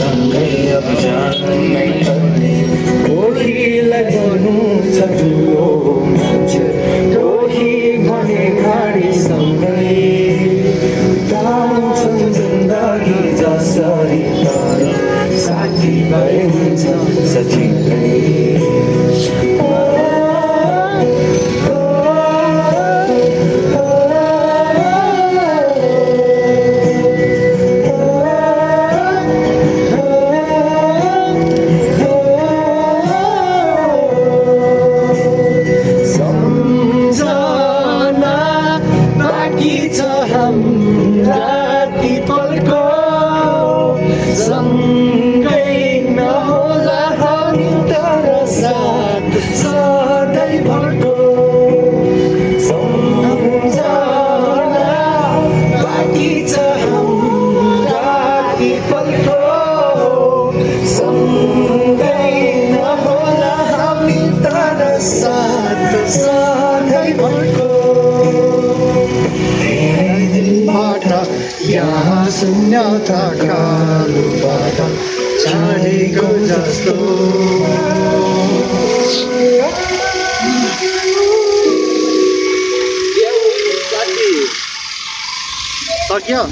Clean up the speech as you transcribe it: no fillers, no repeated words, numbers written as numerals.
सँगै अब जानै पर्ने कोहीलाई गर्नु छ ठुलो मान्छे कोही भने घाडीसँगै तान्छन् जिन्दगी जसरी तर साथी भए हुन्छ सजिलै सँगै नहोला हामी तर साथ सधैँभरको सम्झना बाँकी छ हाम्रा ती पलको सँगै नहोला हामी तर साथ सधैँभरको यहाँ शून्यता कालोबाट छाडेको जस्तो सक्यो